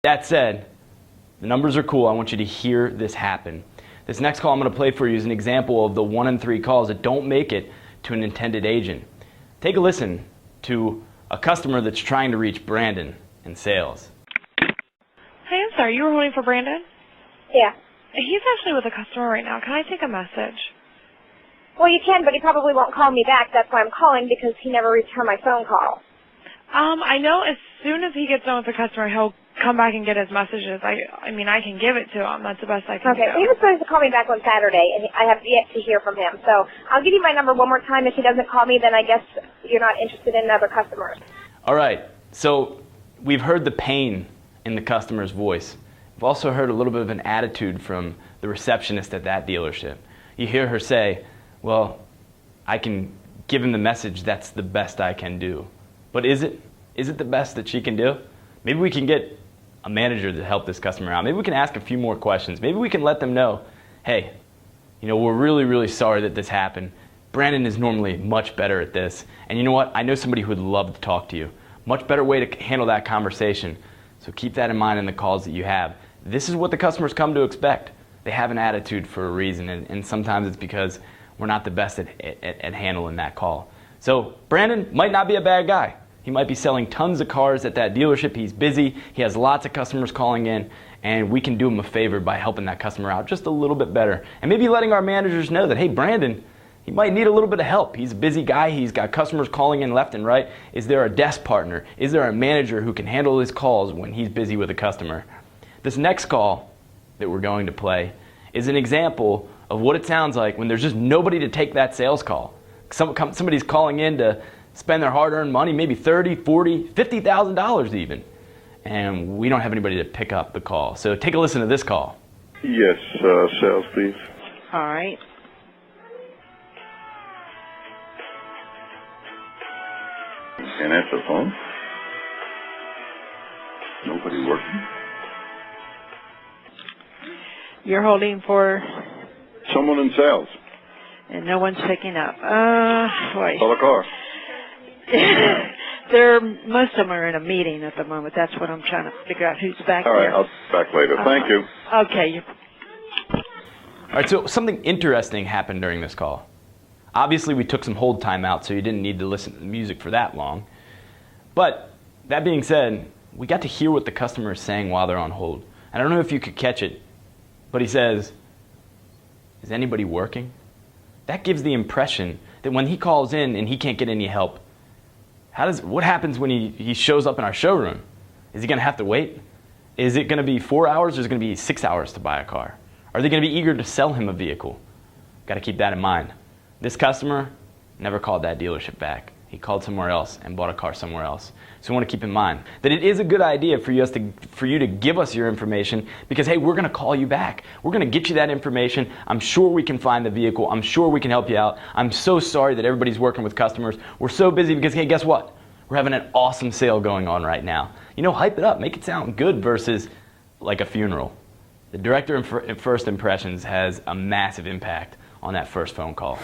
That said, the numbers are cool. I want you to hear this happen. This next call I'm going to play for you is an example of the 1 in 3 calls that don't make it to an intended agent. Take a listen to a customer that's trying to reach Brandon in sales. Hey, I'm sorry, you were holding for Brandon? Yeah. He's actually with a customer right now. Can I take a message? Well, you can, but he probably won't call me back. That's why I'm calling, because he never returned my phone call. I know as soon as he gets done with the customer, he'll come back and get his messages. I mean, I can give it to him. That's the best I can do. Okay, he was supposed to call me back on Saturday, and I have yet to hear from him. So I'll give you my number one more time. If he doesn't call me, then I guess you're not interested in other customers. All right, so we've heard the pain in the customer's voice. We've also heard a little bit of an attitude from the receptionist at that dealership. You hear her say, well, I can give him the message, that's the best I can do. But is it? Is it the best that she can do? Maybe we can get a manager to help this customer out. Maybe we can ask a few more questions. Maybe we can let them know, hey, you know, we're really, really sorry that this happened. Brandon is normally much better at this. And you know what? I know somebody who would love to talk to you. Much better way to handle that conversation. So keep that in mind in the calls that you have. This is what the customers come to expect. They have an attitude for a reason, and sometimes it's because we're not the best at handling that call. So Brandon might not be a bad guy. He might be selling tons of cars at that dealership. He's busy. He has lots of customers calling in, and we can do him a favor by helping that customer out just a little bit better. And maybe letting our managers know that, hey, Brandon, he might need a little bit of help. He's a busy guy. He's got customers calling in left and right. Is there a desk partner? Is there a manager who can handle his calls when he's busy with a customer? This next call that we're going to play is an example of what it sounds like when there's just nobody to take that sales call. Somebody's calling in to spend their hard-earned money, maybe $30,000, $40,000, $50,000 even, and we don't have anybody to pick up the call. So take a listen to this call. Yes, sales, please. All right. Can't answer the phone. Nobody working. You're holding for, Someone in sales. and no one's picking up. Boy. Sell a car. Most of them are in a meeting at the moment. That's what I'm trying to figure out who's back All right, there. I'll be back later. Thank you. Okay. All right, so something interesting happened during this call. Obviously, we took some hold time out, so you didn't need to listen to the music for that long. But that being said, we got to hear what the customer is saying while they're on hold. I don't know if you could catch it, but he says, is anybody working? That gives the impression that when he calls in and he can't get any help, what happens when he shows up in our showroom? Is he going to have to wait? Is it going to be 4 hours or is it going to be 6 hours to buy a car? Are they going to be eager to sell him a vehicle? Got to keep that in mind. This customer never called that dealership back. He called somewhere else and bought a car somewhere else. So we want to keep in mind that it is a good idea for you to give us your information because, hey, we're going to call you back. We're going to get you that information. I'm sure we can find the vehicle. I'm sure we can help you out. I'm so sorry that everybody's working with customers. We're so busy because, hey, guess what? We're having an awesome sale going on right now. You know, hype it up. Make it sound good versus like a funeral. The director of First Impressions has a massive impact on that first phone call.